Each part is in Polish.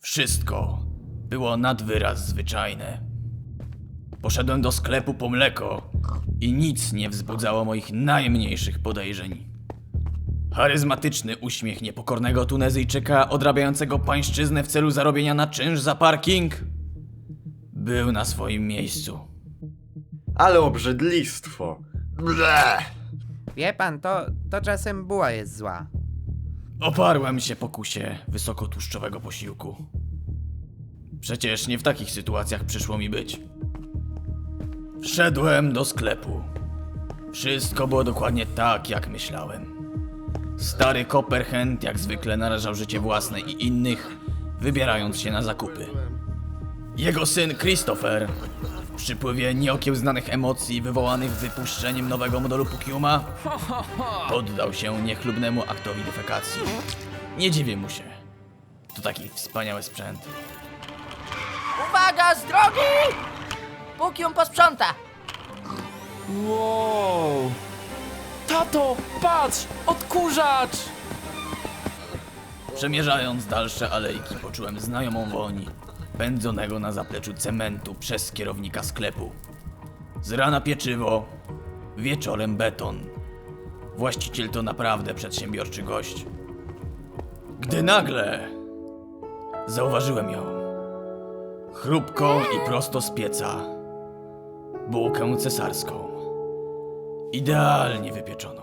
Wszystko było nad wyraz zwyczajne. Poszedłem do sklepu po mleko i nic nie wzbudzało moich najmniejszych podejrzeń. Charyzmatyczny uśmiech niepokornego Tunezyjczyka odrabiającego pańszczyznę w celu zarobienia na czynsz za parking był na swoim miejscu. Ale obrzydlistwo. Ble! Wie pan, to czasem buła jest zła. Oparłem się pokusie wysokotłuszczowego posiłku. Przecież nie w takich sytuacjach przyszło mi być. Wszedłem do sklepu. Wszystko było dokładnie tak, jak myślałem. Stary Copperhand jak zwykle narażał życie własne i innych, wybierając się na zakupy. Jego syn Christopher, w przypływie nieokiełznanych emocji wywołanych wypuszczeniem nowego modelu Pukiuma, poddał się niechlubnemu aktowi defekacji. Nie dziwię mu się. To taki wspaniały sprzęt. Uwaga, z drogi! Pukium posprząta. Wow! Tato, patrz! Odkurzacz! Przemierzając dalsze alejki, poczułem znajomą woń pędzonego na zapleczu cementu przez kierownika sklepu. Z rana pieczywo, wieczorem beton. Właściciel to naprawdę przedsiębiorczy gość. Gdy nagle zauważyłem ją. Chrupką i prosto z pieca. Bułkę cesarską. Idealnie wypieczoną.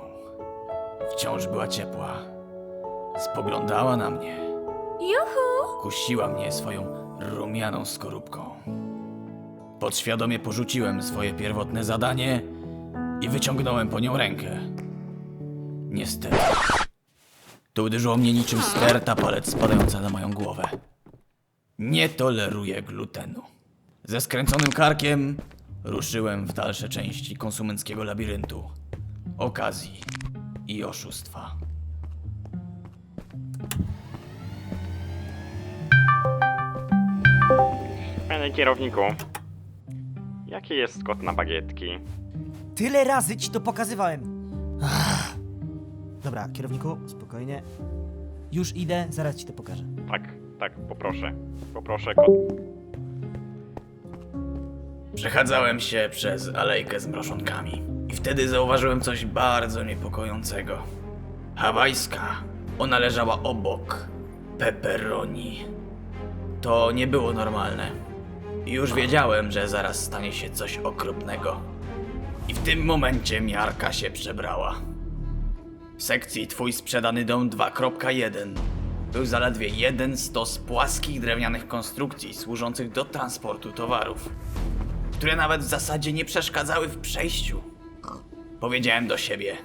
Wciąż była ciepła. Spoglądała na mnie. Juhu! Kusiła mnie swoją rumianą skorupką. Podświadomie porzuciłem swoje pierwotne zadanie i wyciągnąłem po nią rękę. Niestety. To uderzyło mnie niczym sterta palec spadająca na moją głowę. Nie toleruję glutenu. Ze skręconym karkiem ruszyłem w dalsze części konsumenckiego labiryntu. Okazji i oszustwa. Panie kierowniku, jaki jest kod na bagietki? Tyle razy ci to pokazywałem. Dobra, kierowniku, spokojnie. Już idę, zaraz ci to pokażę. Tak, poproszę. Poproszę kod. Przechadzałem się przez alejkę z mroszonkami i wtedy zauważyłem coś bardzo niepokojącego. Hawajska. Ona leżała obok pepperoni. To nie było normalne. Już wiedziałem, że zaraz stanie się coś okropnego. I w tym momencie miarka się przebrała. W sekcji Twój sprzedany dom 2.1 był zaledwie jeden stos płaskich drewnianych konstrukcji służących do transportu towarów, które nawet w zasadzie nie przeszkadzały w przejściu. Powiedziałem do siebie: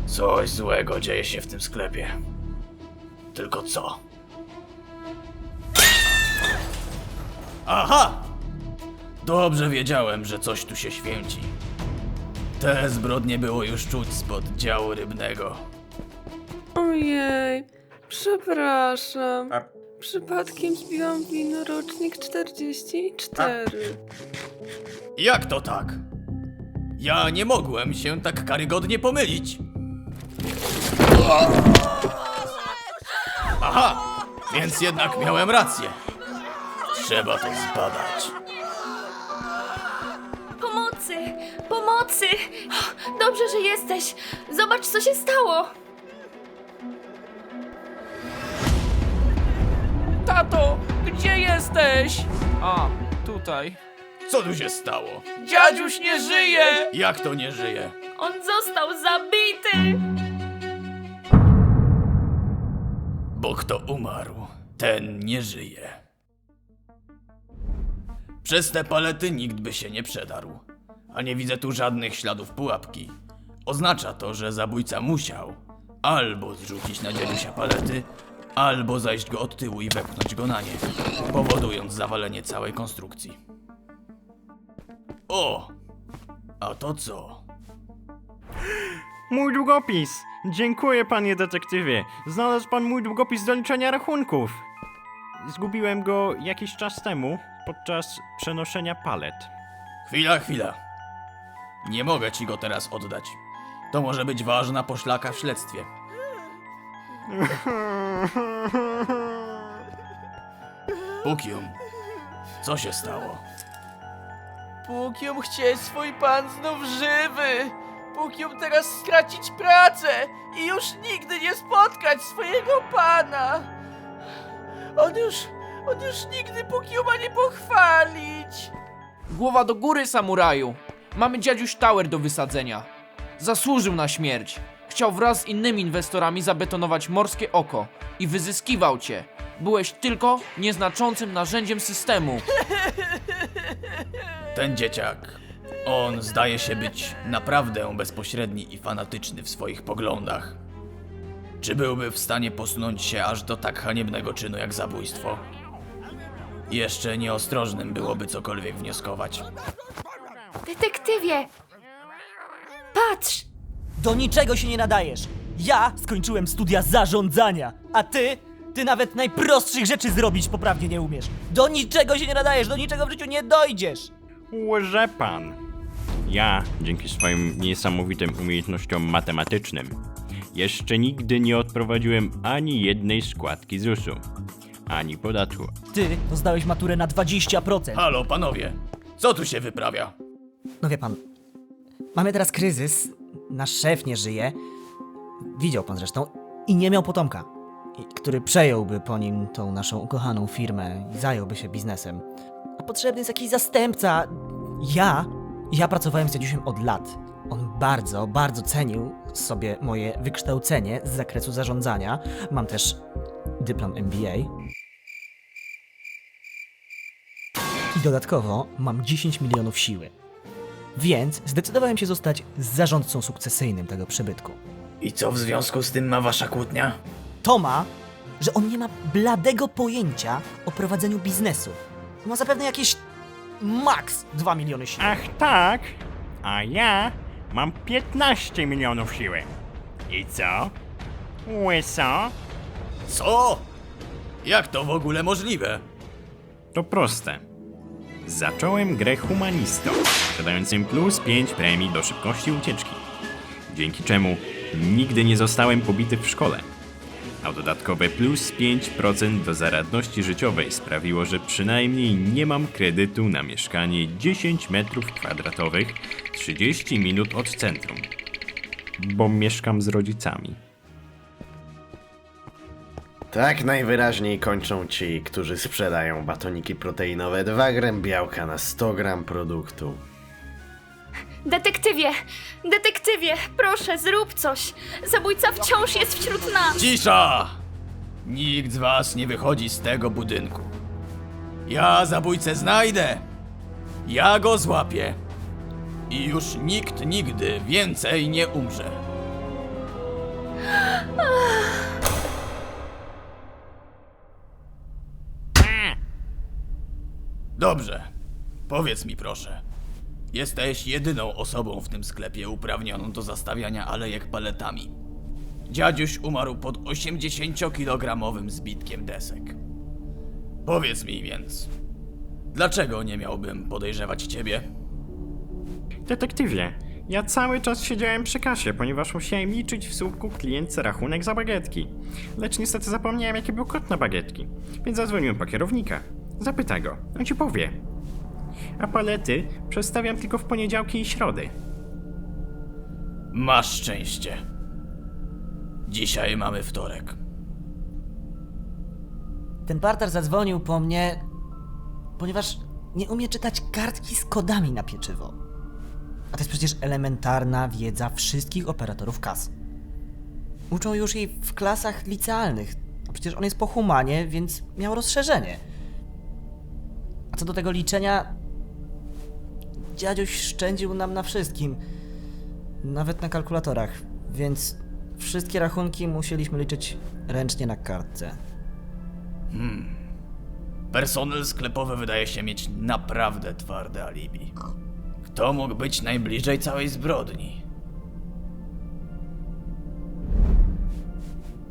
coś złego dzieje się w tym sklepie. Tylko co? Aha! Dobrze wiedziałem, że coś tu się święci. Te zbrodnie było już czuć spod działu rybnego. Ojej, przepraszam. Przypadkiem zbiłam winorocznik 44. Jak to tak? Ja nie mogłem się tak karygodnie pomylić. Aha, więc jednak miałem rację. Trzeba to zbadać. Pomocy! Pomocy! Dobrze, że jesteś. Zobacz, co się stało. Tato, gdzie jesteś? A, tutaj. Co tu się stało? Dziadziuś nie żyje! Jak to nie żyje? On został zabity! Bo kto umarł, ten nie żyje. Przez te palety nikt by się nie przedarł. A nie widzę tu żadnych śladów pułapki. Oznacza to, że zabójca musiał albo zrzucić na dziadusia palety, albo zajść go od tyłu i wepchnąć go na nie, powodując zawalenie całej konstrukcji. O! A to co? Mój długopis! Dziękuję, panie detektywie. Znalazł pan mój długopis do liczenia rachunków. Zgubiłem go jakiś czas temu, podczas przenoszenia palet. Chwila. Nie mogę ci go teraz oddać. To może być ważna poszlaka w śledztwie. Pukium, co się stało? Pukium chcieć swój pan znów żywy! Pukium teraz stracić pracę i już nigdy nie spotkać swojego pana! On już nigdy Pukiuma nie pochwalić! Głowa do góry, samuraju! Mamy dziadziuś Tower do wysadzenia. Zasłużył na śmierć. Chciał wraz z innymi inwestorami zabetonować morskie oko i wyzyskiwał cię. Byłeś tylko nieznaczącym narzędziem systemu. Ten dzieciak, on zdaje się być naprawdę bezpośredni i fanatyczny w swoich poglądach. Czy byłby w stanie posunąć się aż do tak haniebnego czynu jak zabójstwo? Jeszcze nieostrożnym byłoby cokolwiek wnioskować. Detektywie! Patrz! Do niczego się nie nadajesz. Ja skończyłem studia zarządzania, a ty nawet najprostszych rzeczy zrobić poprawnie nie umiesz. Do niczego się nie nadajesz, do niczego w życiu nie dojdziesz. Łże pan. Ja, dzięki swoim niesamowitym umiejętnościom matematycznym, jeszcze nigdy nie odprowadziłem ani jednej składki ZUS-u, ani podatku. Ty to zdałeś maturę na 20%. Halo, panowie, co tu się wyprawia? No wie pan, mamy teraz kryzys, nasz szef nie żyje, widział pan zresztą, i nie miał potomka, który przejąłby po nim tą naszą ukochaną firmę i zająłby się biznesem. A potrzebny jest jakiś zastępca. Ja pracowałem z dziadziusiem od lat. On bardzo, bardzo cenił sobie moje wykształcenie z zakresu zarządzania. Mam też dyplom MBA. I dodatkowo mam 10 milionów siły. Więc zdecydowałem się zostać zarządcą sukcesyjnym tego przybytku. I co w związku z tym ma wasza kłótnia? To ma, że on nie ma bladego pojęcia o prowadzeniu biznesu. Ma zapewne jakieś max 2 miliony siły. Ach tak? A ja mam 15 milionów siły. I co? Łyso? Co? Jak to w ogóle możliwe? To proste. Zacząłem grę humanistą, sprzedającym plus 5 premii do szybkości ucieczki. Dzięki czemu nigdy nie zostałem pobity w szkole. A dodatkowe plus 5% do zaradności życiowej sprawiło, że przynajmniej nie mam kredytu na mieszkanie 10 metrów kwadratowych 30 minut od centrum. Bo mieszkam z rodzicami. Tak najwyraźniej kończą ci, którzy sprzedają batoniki proteinowe 2 gram białka na 100 gram produktu. Detektywie! Detektywie! Proszę, zrób coś! Zabójca wciąż jest wśród nas! Cisza! Nikt z was nie wychodzi z tego budynku. Ja zabójcę znajdę. Ja go złapię. I już nikt nigdy więcej nie umrze. Dobrze. Powiedz mi proszę. Jesteś jedyną osobą w tym sklepie uprawnioną do zastawiania alejek paletami. Dziadziuś umarł pod 80-kilogramowym zbitkiem desek. Powiedz mi więc, dlaczego nie miałbym podejrzewać ciebie? Detektywie, ja cały czas siedziałem przy kasie, ponieważ musiałem liczyć w słupku klientce rachunek za bagietki. Lecz niestety zapomniałem, jaki był kod na bagietki, więc zadzwoniłem po kierownika. Zapytaj go, on ci powie. A palety przestawiam tylko w poniedziałki i środy. Masz szczęście. Dzisiaj mamy wtorek. Ten Bartar zadzwonił po mnie, ponieważ nie umie czytać kartki z kodami na pieczywo. A to jest przecież elementarna wiedza wszystkich operatorów kas. Uczą już jej w klasach licealnych. A przecież on jest po humanie, więc miał rozszerzenie. A co do tego liczenia, dziadziuś szczędził nam na wszystkim. Nawet na kalkulatorach, więc wszystkie rachunki musieliśmy liczyć ręcznie na kartce. Personel sklepowy wydaje się mieć naprawdę twarde alibi. Kto mógł być najbliżej całej zbrodni?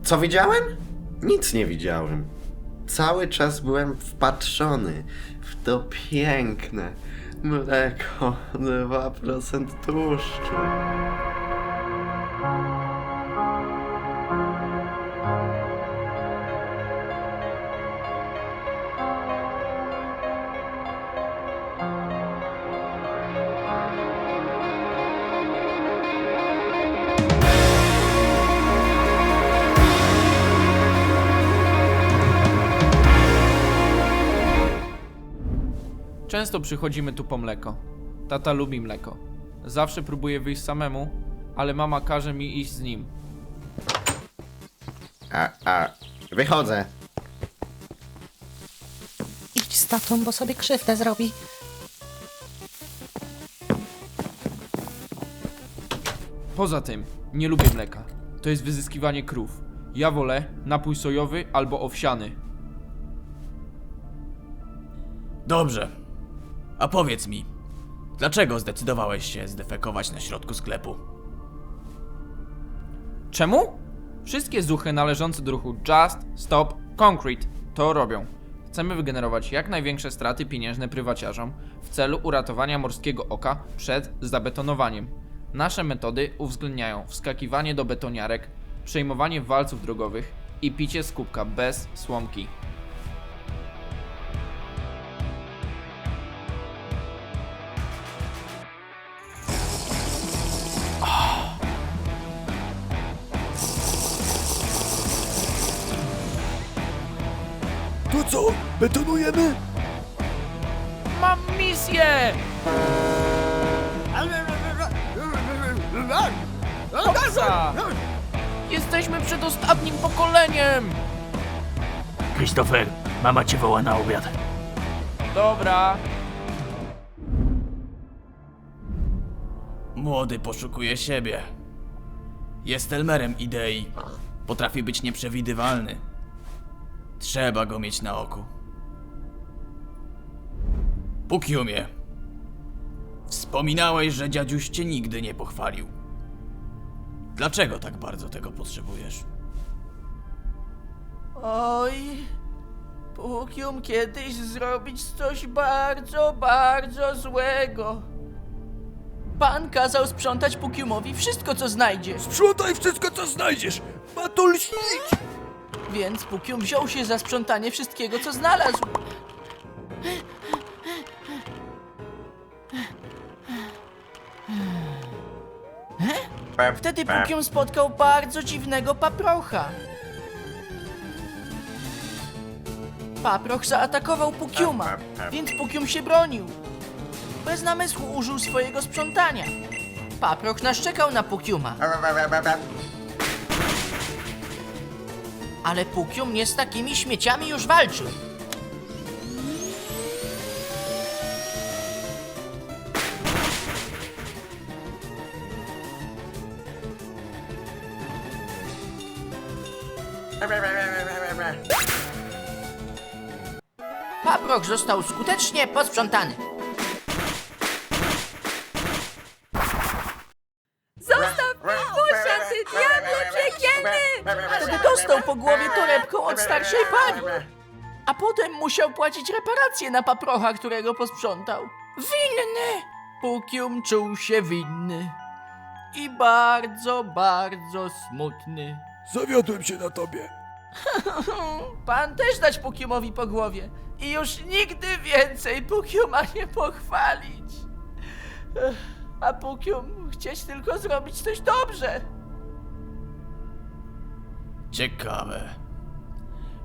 Co widziałem? Nic nie widziałem. Cały czas byłem wpatrzony w to piękne mleko 2% tłuszczu. Często przychodzimy tu po mleko. Tata lubi mleko. Zawsze próbuje wyjść samemu, ale mama każe mi iść z nim. Wychodzę. Idź z tatą, bo sobie krzywdę zrobi. Poza tym, nie lubię mleka. To jest wyzyskiwanie krów. Ja wolę napój sojowy albo owsiany. Dobrze. A powiedz mi, dlaczego zdecydowałeś się zdefekować na środku sklepu? Czemu? Wszystkie zuchy należące do ruchu Just Stop Concrete to robią. Chcemy wygenerować jak największe straty pieniężne prywaciarzom w celu uratowania morskiego oka przed zabetonowaniem. Nasze metody uwzględniają wskakiwanie do betoniarek, przejmowanie walców drogowych i picie z kubka bez słomki. To co? Betonujemy? Mam misję! Hopsa! Jesteśmy przedostatnim pokoleniem! Christopher, mama cię woła na obiad. Dobra. Młody poszukuje siebie. Jest Elmerem idei. Potrafi być nieprzewidywalny. Trzeba go mieć na oku. Pukiumie. Wspominałeś, że dziadziuś cię nigdy nie pochwalił. Dlaczego tak bardzo tego potrzebujesz? Oj, Pukium kiedyś zrobić coś bardzo, bardzo złego. Pan kazał sprzątać Pukiumowi wszystko, co znajdzie. Sprzątaj wszystko, co znajdziesz! Ma to lśnić! Więc Pukium wziął się za sprzątanie wszystkiego, co znalazł. Wtedy Pukium spotkał bardzo dziwnego paprocha. Paproch zaatakował Pukiuma, więc Pukium się bronił. Bez namysłu użył swojego sprzątania. Paproch naszczekał na Pukiuma. Ale Pukium nie z takimi śmieciami już walczył. Paproch został skutecznie posprzątany. Zostaw mnie, Pusia, ty diablo piekielny! Wtedy dostał po głowie torebką od starszej pani. A potem musiał płacić reparacje na paprocha, którego posprzątał. Winny! Pukium czuł się winny. I bardzo, bardzo smutny. Zawiodłem się na tobie. Pan też dać Pukiumowi po głowie. I już nigdy więcej Pukiuma nie pochwalić. A Pukium chcieć tylko zrobić coś dobrze. Ciekawe.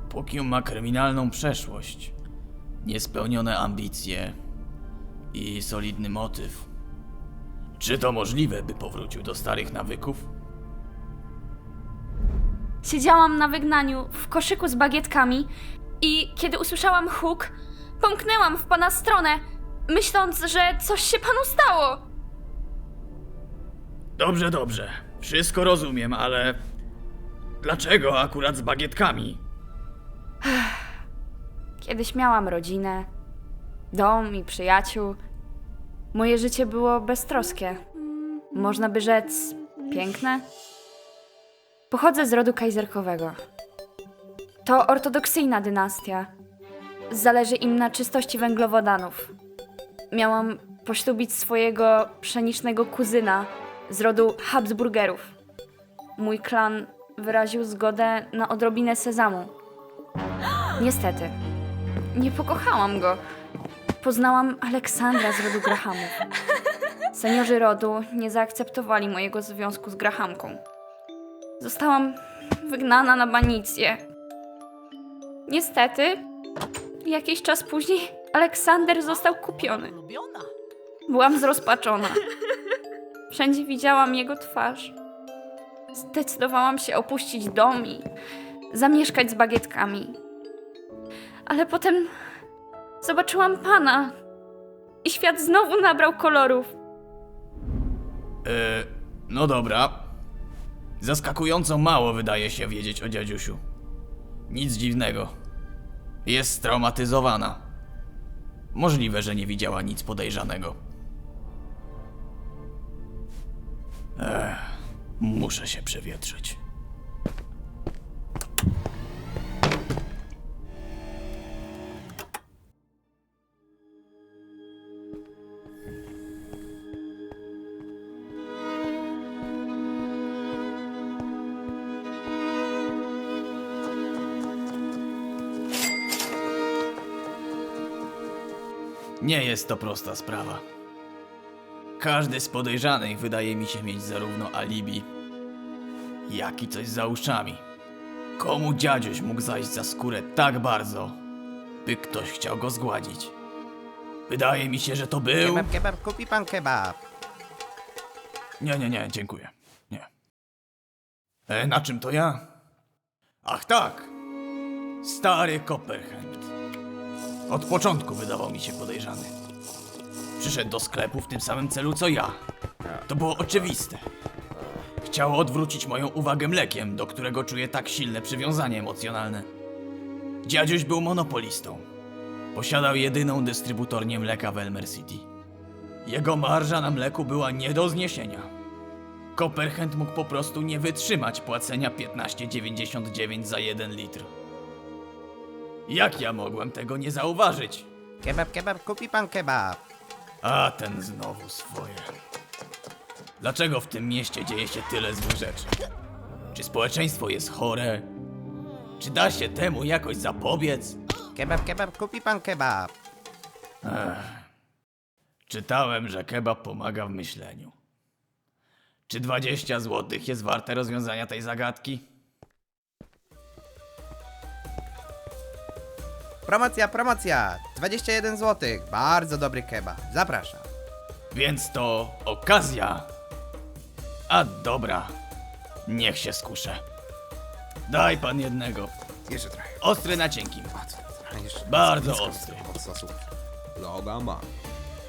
Pukium ma kryminalną przeszłość, niespełnione ambicje i solidny motyw. Czy to możliwe, by powrócił do starych nawyków? Siedziałam na wygnaniu w koszyku z bagietkami i kiedy usłyszałam huk, pomknęłam w pana stronę, myśląc, że coś się panu stało. Dobrze, dobrze. Wszystko rozumiem, ale... Dlaczego akurat z bagietkami? Kiedyś miałam rodzinę, dom i przyjaciół. Moje życie było beztroskie. Można by rzec piękne. Pochodzę z rodu kajzerkowego. To ortodoksyjna dynastia. Zależy im na czystości węglowodanów. Miałam poślubić swojego pszenicznego kuzyna z rodu Habsburgerów. Mój klan wyraził zgodę na odrobinę sezamu. Niestety, nie pokochałam go. Poznałam Aleksandra z rodu Grahamów. Seniorzy rodu nie zaakceptowali mojego związku z Grahamką. Zostałam wygnana na banicję. Niestety, jakiś czas później Aleksander został kupiony. Ulubiona. Byłam zrozpaczona. Wszędzie widziałam jego twarz. Zdecydowałam się opuścić dom i zamieszkać z bagietkami. Ale potem zobaczyłam pana i świat znowu nabrał kolorów. No dobra. Zaskakująco mało wydaje się wiedzieć o dziadziusiu. Nic dziwnego. Jest straumatyzowana. Możliwe, że nie widziała nic podejrzanego. Muszę się przewietrzyć. Nie jest to prosta sprawa. Każdy z podejrzanych wydaje mi się mieć zarówno alibi, jak i coś za uszami. Komu dziadziuś mógł zajść za skórę tak bardzo, by ktoś chciał go zgładzić? Wydaje mi się, że to był... Kebab, kupi pan kebab. Nie, dziękuję. Nie. Na czym to ja? Ach tak! Stary Copperhand. Od początku wydawał mi się podejrzany. Przyszedł do sklepu w tym samym celu co ja. To było oczywiste. Chciał odwrócić moją uwagę mlekiem, do którego czuję tak silne przywiązanie emocjonalne. Dziadziuś był monopolistą. Posiadał jedyną dystrybutornię mleka w Elmer City. Jego marża na mleku była nie do zniesienia. Copperhand mógł po prostu nie wytrzymać płacenia 15,99 za 1 litr. Jak ja mogłem tego nie zauważyć? Kebab, kupi pan kebab. A ten znowu swoje. Dlaczego w tym mieście dzieje się tyle złych rzeczy? Czy społeczeństwo jest chore? Czy da się temu jakoś zapobiec? Kebab, kupi pan kebab. Czytałem, że kebab pomaga w myśleniu. Czy 20 zł jest warte rozwiązania tej zagadki? Promocja! 21 zł. Bardzo dobry kebab. Zapraszam. Więc to okazja. A dobra, niech się skuszę. Daj pan jednego. Jeszcze trochę. Ostry na cienkim. Jeszcze Bardzo ostry.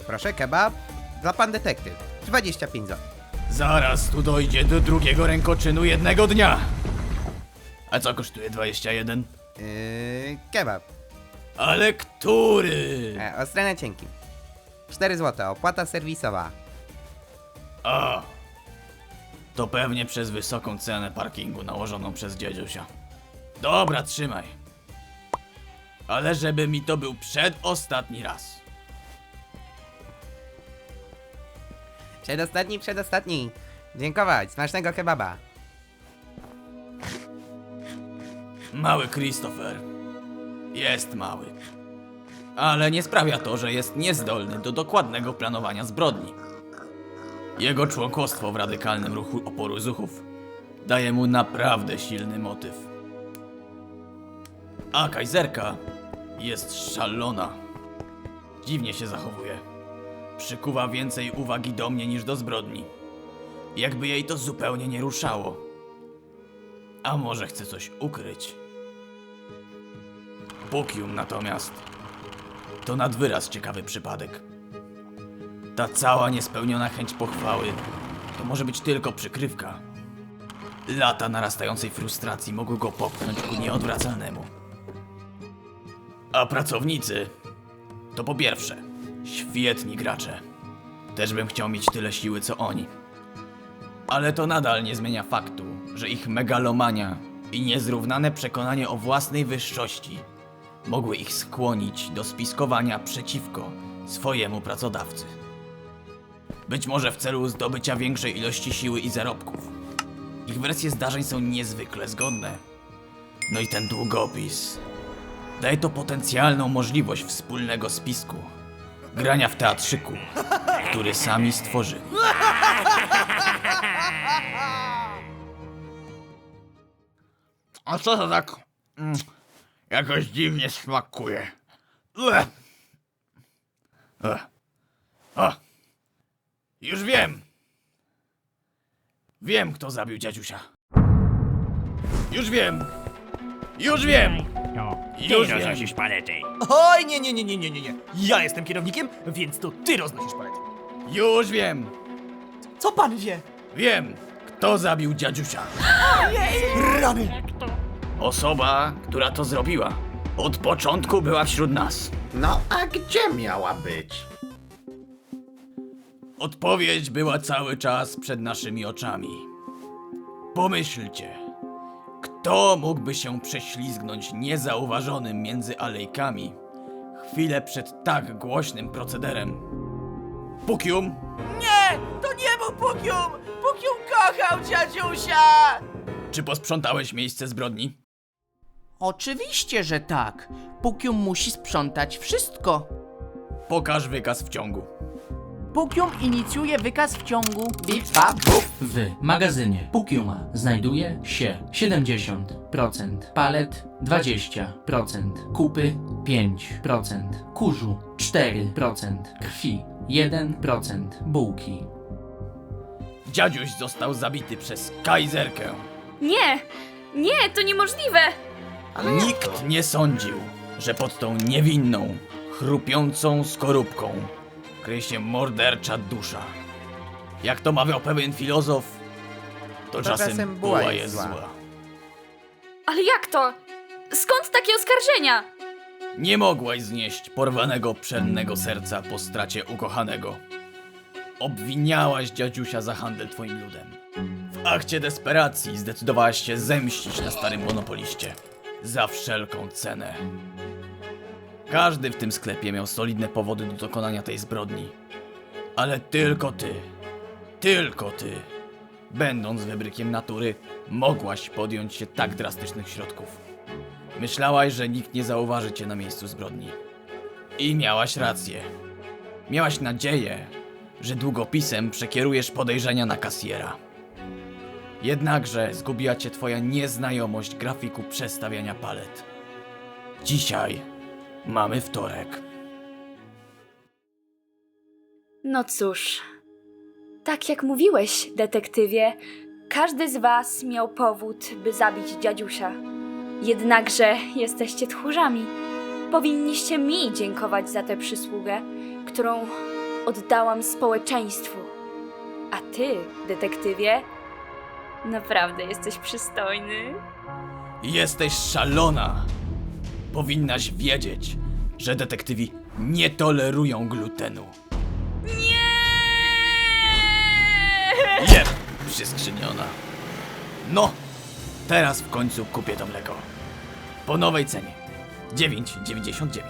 Proszę, kebab. Dla pan detektyw. 25 zł. Zaraz tu dojdzie do drugiego rękoczynu jednego dnia. A co kosztuje 21? Kebab. Ale który? Ostre na cienkim. 4 zł. Opłata serwisowa. A, to pewnie przez wysoką cenę parkingu nałożoną przez dziadziusia. Dobra, trzymaj. Ale żeby mi to był przedostatni raz. Przedostatni. Dziękować. Smacznego kebaba. Mały Christopher. Jest mały. Ale nie sprawia to, że jest niezdolny do dokładnego planowania zbrodni. Jego członkostwo w radykalnym ruchu oporu zuchów daje mu naprawdę silny motyw. A kajzerka jest szalona. Dziwnie się zachowuje. Przykuwa więcej uwagi do mnie niż do zbrodni. Jakby jej to zupełnie nie ruszało. A może chce coś ukryć? Pukium natomiast to nad wyraz ciekawy przypadek. Ta cała niespełniona chęć pochwały to może być tylko przykrywka. Lata narastającej frustracji mogły go popchnąć ku nieodwracalnemu. A pracownicy to po pierwsze świetni gracze. Też bym chciał mieć tyle siły co oni. Ale to nadal nie zmienia faktu, że ich megalomania i niezrównane przekonanie o własnej wyższości mogły ich skłonić do spiskowania przeciwko swojemu pracodawcy. Być może w celu zdobycia większej ilości siły i zarobków. Ich wersje zdarzeń są niezwykle zgodne. No i ten długopis daje to potencjalną możliwość wspólnego spisku. Grania w teatrzyku, który sami stworzyli. A co to tak jakoś dziwnie smakuje? O! Już wiem! Wiem, kto zabił dziadziusia. Już wiem! Już wiem! Już wiem! Roznosisz palety. Oj, nie. Ja jestem kierownikiem, więc to ty roznosisz palety. Już wiem! Co pan wie? Wiem, kto zabił dziadziusia. Rany! Osoba, która to zrobiła. Od początku była wśród nas. No a gdzie miała być? Odpowiedź była cały czas przed naszymi oczami. Pomyślcie, kto mógłby się prześlizgnąć niezauważonym między alejkami chwilę przed tak głośnym procederem? Pukium? Nie! To nie był Pukium! Pukium kochał dziadziusia! Czy posprzątałeś miejsce zbrodni? Oczywiście, że tak. Pukium musi sprzątać wszystko. Pokaż wykaz w ciągu. Pukium inicjuje wykaz w ciągu. W magazynie Pukiuma znajduje się 70% palet, 20% kupy, 5% kurzu, 4% krwi, 1% bułki. Dziadziuś został zabity przez kajzerkę. Nie, to niemożliwe! Nikt nie sądził, że pod tą niewinną, chrupiącą skorupką kryje się mordercza dusza. Jak to mawiał pewien filozof, to czasem buła jest zła. Ale jak to? Skąd takie oskarżenia? Nie mogłaś znieść porwanego pszennego serca po stracie ukochanego. Obwiniałaś dziadziusia za handel twoim ludem. W akcie desperacji zdecydowałaś się zemścić na starym monopoliście. Za wszelką cenę. Każdy w tym sklepie miał solidne powody do dokonania tej zbrodni. Ale tylko ty, będąc wybrykiem natury, mogłaś podjąć się tak drastycznych środków. Myślałaś, że nikt nie zauważy cię na miejscu zbrodni. I miałaś rację. Miałaś nadzieję, że długopisem przekierujesz podejrzenia na kasjera. Jednakże zgubiła cię twoja nieznajomość grafiku przestawiania palet. Dzisiaj mamy wtorek. No cóż, tak jak mówiłeś, detektywie, każdy z was miał powód, by zabić dziadziusia. Jednakże jesteście tchórzami. Powinniście mi dziękować za tę przysługę, którą oddałam społeczeństwu. A ty, detektywie, naprawdę jesteś przystojny. Jesteś szalona! Powinnaś wiedzieć, że detektywi nie tolerują glutenu. Nie! Jeb, przyskrzyniona. No, teraz w końcu kupię to mleko. Po nowej cenie. 9,99.